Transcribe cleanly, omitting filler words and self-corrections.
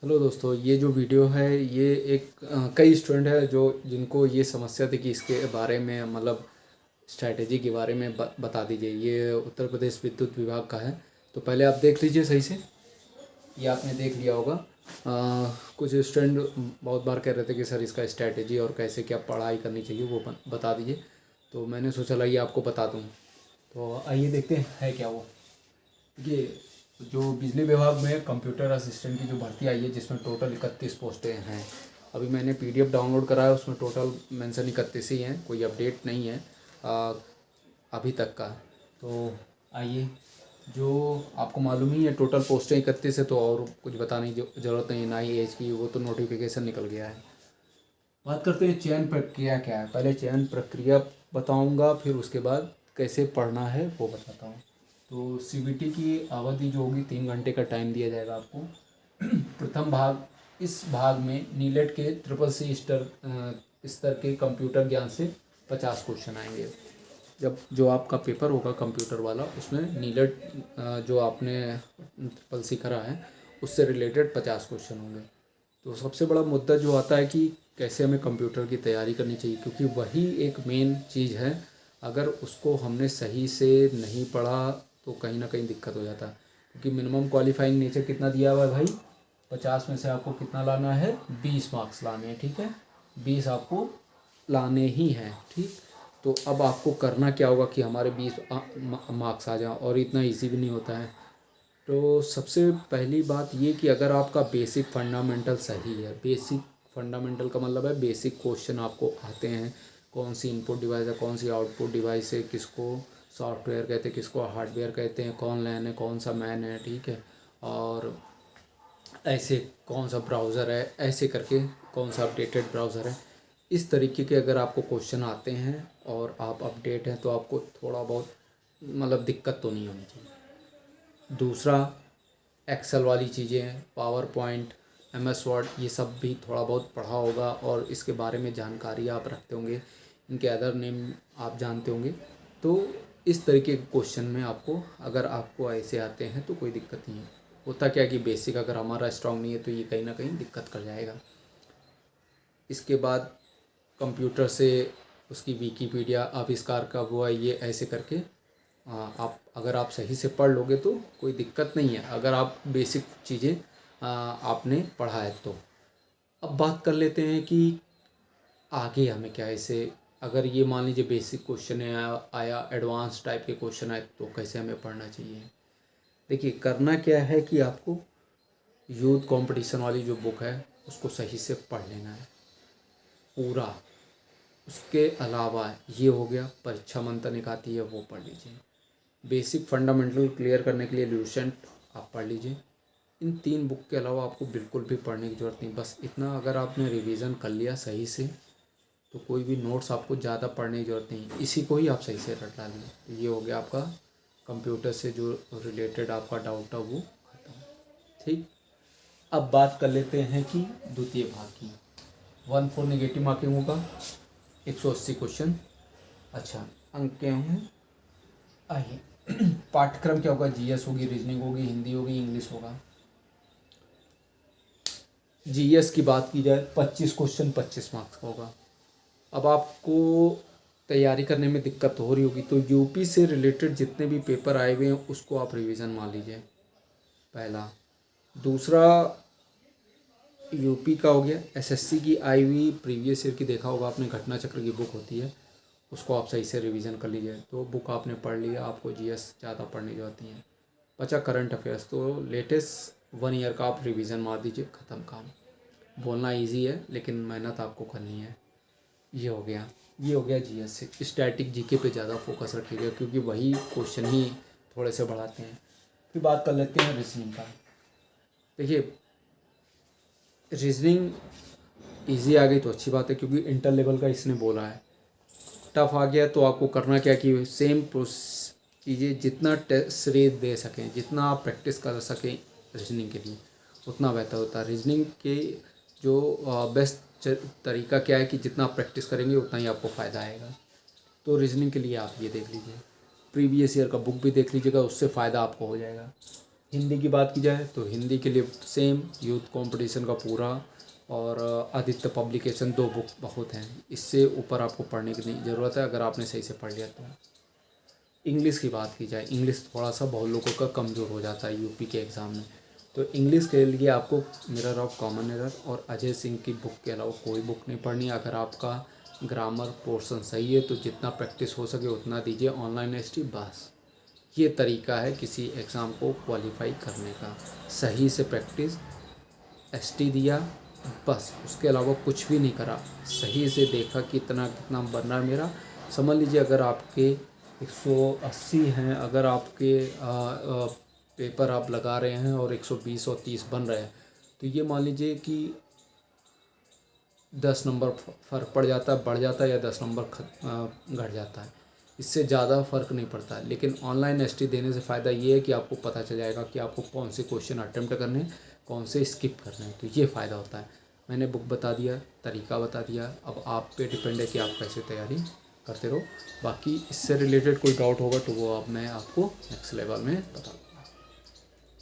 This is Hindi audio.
हेलो दोस्तों, ये जो वीडियो है ये कई स्टूडेंट है जो जिनको ये समस्या थी कि इसके बारे में मतलब स्ट्रैटेजी के बारे में बता दीजिए। ये उत्तर प्रदेश विद्युत विभाग का है। तो पहले आप देख लीजिए सही से। ये आपने देख लिया होगा। कुछ स्टूडेंट बहुत बार कह रहे थे कि सर इसका स्ट्रैटेजी और कैसे क्या पढ़ाई करनी चाहिए वो बता दीजिए। तो मैंने सोचा लाइए आपको बता दूँ। तो आइए देखते हैं है क्या वो। ये जो बिजली विभाग में कंप्यूटर असिस्टेंट की जो भर्ती आई है जिसमें टोटल 31 पोस्टें हैं। अभी मैंने पीडीएफ डाउनलोड करा है, उसमें टोटल मेंशन 31 ही हैं, कोई अपडेट नहीं है अभी तक का। तो आइए, जो आपको मालूम ही है टोटल पोस्टें 31 है, तो और कुछ बताने की ज़रूरत नहीं है, ना ही एज की, वो तो नोटिफिकेशन निकल गया है। बात करते हैं चयन प्रक्रिया क्या है। पहले चयन प्रक्रिया बताऊंगा, फिर उसके बाद कैसे पढ़ना है वो बताता हूँ। तो सीबीटी की अवधि जो होगी 3 घंटे का टाइम दिया जाएगा आपको। प्रथम भाग, इस भाग में नीलेट के CCC स्तर के कंप्यूटर ज्ञान से 50 क्वेश्चन आएंगे। जब जो आपका पेपर होगा कंप्यूटर वाला, उसमें नीलेट जो आपने CCC करा है उससे रिलेटेड 50 क्वेश्चन होंगे। तो सबसे बड़ा मुद्दा जो आता है कि कैसे हमें कंप्यूटर की तैयारी करनी चाहिए, क्योंकि वही एक मेन चीज़ है। अगर उसको हमने सही से नहीं पढ़ा तो कहीं ना कहीं दिक्कत हो जाता है। क्योंकि मिनिमम क्वालिफाइंग नेचर कितना दिया हुआ है भाई, 50 में से आपको कितना लाना है, 20 मार्क्स लाने हैं। ठीक है, 20 आपको लाने ही हैं। ठीक, तो अब आपको करना क्या होगा कि हमारे 20 मार्क्स आ जाएं, और इतना इजी भी नहीं होता है। तो सबसे पहली बात ये कि अगर आपका बेसिक फंडामेंटल सही है, बेसिक फंडामेंटल का मतलब है बेसिक क्वेश्चन आपको आते हैं, कौन सी इनपुट डिवाइस है, कौन सी आउटपुट डिवाइस है, किसको सॉफ्टवेयर कहते हैं, किसको हार्डवेयर कहते हैं, कौन लैन है, कौन सा मैन है, ठीक है, और ऐसे कौन सा ब्राउज़र है, ऐसे करके कौन सा अपडेटेड ब्राउज़र है। इस तरीके के अगर आपको क्वेश्चन आते हैं और आप अपडेट हैं तो आपको थोड़ा बहुत मतलब दिक्कत तो नहीं होनी चाहिए। दूसरा, एक्सेल वाली चीज़ें, पावर पॉइंट, MS वर्ड, ये सब भी थोड़ा बहुत पढ़ा होगा और इसके बारे में जानकारी आप रखते होंगे, इनके अदर नेम आप जानते होंगे। तो इस तरीके के क्वेश्चन में आपको, अगर आपको ऐसे आते हैं तो कोई दिक्कत नहीं है। होता क्या कि बेसिक अगर हमारा स्ट्रांग नहीं है तो ये कहीं ना कहीं दिक्कत कर जाएगा। इसके बाद कंप्यूटर से उसकी विकीपीडिया आविष्कार कब हुआ, ये ऐसे करके आप अगर आप सही से पढ़ लोगे तो कोई दिक्कत नहीं है, अगर आप बेसिक चीज़ें आपने पढ़ा है तो। अब बात कर लेते हैं कि आगे हमें क्या है इससे। अगर ये मान लीजिए बेसिक क्वेश्चन है आया, एडवांस टाइप के क्वेश्चन आए, तो कैसे हमें पढ़ना चाहिए। देखिए, करना क्या है कि आपको यूथ कंपटीशन वाली जो बुक है उसको सही से पढ़ लेना है पूरा। उसके अलावा ये हो गया, परीक्षा मंत्र एक आती है वो पढ़ लीजिए। बेसिक फंडामेंटल क्लियर करने के लिए ल्यूसेंट आप पढ़ लीजिए। इन 3 बुक के अलावा आपको बिल्कुल भी पढ़ने की ज़रूरत नहीं। बस इतना अगर आपने रिवीजन कर लिया सही से तो कोई भी नोट्स आपको ज़्यादा पढ़ने की ज़रूरत नहीं, इसी को ही आप सही से रट डालिए। तो ये हो गया आपका कंप्यूटर से जो रिलेटेड आपका डाउट था वो खत्म। ठीक, अब बात कर लेते हैं कि द्वितीय भाग की। 1/4 नेगेटिव मार्किंग होगा, 180 क्वेश्चन। अच्छा, अंक क्या होंगे, आइए। पाठ्यक्रम क्या होगा, GS होगी, रीजनिंग होगी, हिंदी होगी, इंग्लिश होगा। GS की बात की जाए 25 क्वेश्चन 25 मार्क्स का होगा। अब आपको तैयारी करने में दिक्कत हो रही होगी तो यूपी से रिलेटेड जितने भी पेपर आए हुए हैं उसको आप रिवीजन मान लीजिए, पहला। दूसरा, यूपी का हो गया, SSC की आई हुई प्रीवियस ईयर की देखा होगा आपने, घटना चक्र की बुक होती है, उसको आप सही से रिवीजन कर लीजिए। तो बुक आपने पढ़ लिया, आपको GS ज़्यादा पढ़ने की जरूरत नहीं है। बचा करंट अफेयर्स, तो लेटेस्ट 1 ईयर का आप रिवीजन मार दीजिए, ख़त्म काम। बोलना इजी है लेकिन मेहनत आपको करनी है। ये हो गया, ये हो गया GS से। स्टैटिक GK पे ज़्यादा फोकस रखिएगा क्योंकि वही क्वेश्चन ही थोड़े से बढ़ाते हैं। फिर बात कर लेते हैं रीजनिंग का। देखिए, रीजनिंग इजी आ गई तो अच्छी बात है क्योंकि इंटर लेवल का इसने बोला है। टफ आ गया तो आपको करना क्या कि सेम चीज़ें जितना श्रेय दे सकें, जितना आप प्रैक्टिस कर सकें रीजनिंग के लिए उतना बेहतर होता है। रीजनिंग के जो बेस्ट तरीका क्या है कि जितना आप प्रैक्टिस करेंगे उतना ही आपको फ़ायदा आएगा। तो रीजनिंग के लिए आप ये देख लीजिए, प्रीवियस ईयर का बुक भी देख लीजिएगा, उससे फ़ायदा आपको हो जाएगा। हिंदी की बात की जाए तो हिंदी के लिए सेम यूथ कंपटीशन का पूरा और आदित्य पब्लिकेशन 2 बुक बहुत हैं, इससे ऊपर आपको पढ़ने की नहीं ज़रूरत है अगर आपने सही से पढ़ लिया तो। इंग्लिश की बात की जाए, इंग्लिश थोड़ा सा बहुत लोगों का कमज़ोर हो जाता है यूपी के एग्ज़ाम में, तो इंग्लिश के लिए आपको मिरर ऑफ कॉमन एरर और अजय सिंह की बुक के अलावा कोई बुक नहीं पढ़नी। अगर आपका ग्रामर पोर्शन सही है तो जितना प्रैक्टिस हो सके उतना दीजिए ऑनलाइन एसटी, बस ये तरीका है किसी एग्ज़ाम को क्वालिफाई करने का। सही से प्रैक्टिस, एसटी दिया, बस उसके अलावा कुछ भी नहीं करा। सही से देखा कि इतना कितना बनना है मेरा। समझ लीजिए अगर आपके 180 हैं, अगर आपके पेपर आप लगा रहे हैं और 120 और 30 बन रहे हैं, तो ये मान लीजिए कि 10 नंबर फ़र्क पड़ जाता है, बढ़ जाता है, या 10 नंबर घट जाता है, इससे ज़्यादा फ़र्क नहीं पड़ता है। लेकिन ऑनलाइन एसटी देने से फ़ायदा ये है कि आपको पता चल जाएगा कि आपको कौन से क्वेश्चन अटेम्प्ट करने हैं, कौन से स्किप करने हैं, तो ये फ़ायदा होता है। मैंने बुक बता दिया, तरीका बता दिया, अब आप पे डिपेंड है कि आप कैसे तैयारी करते रहो। बाकी इससे रिलेटेड कोई डाउट होगा तो वो अब मैं आपको नेक्स्ट लेवल में बता दूँ।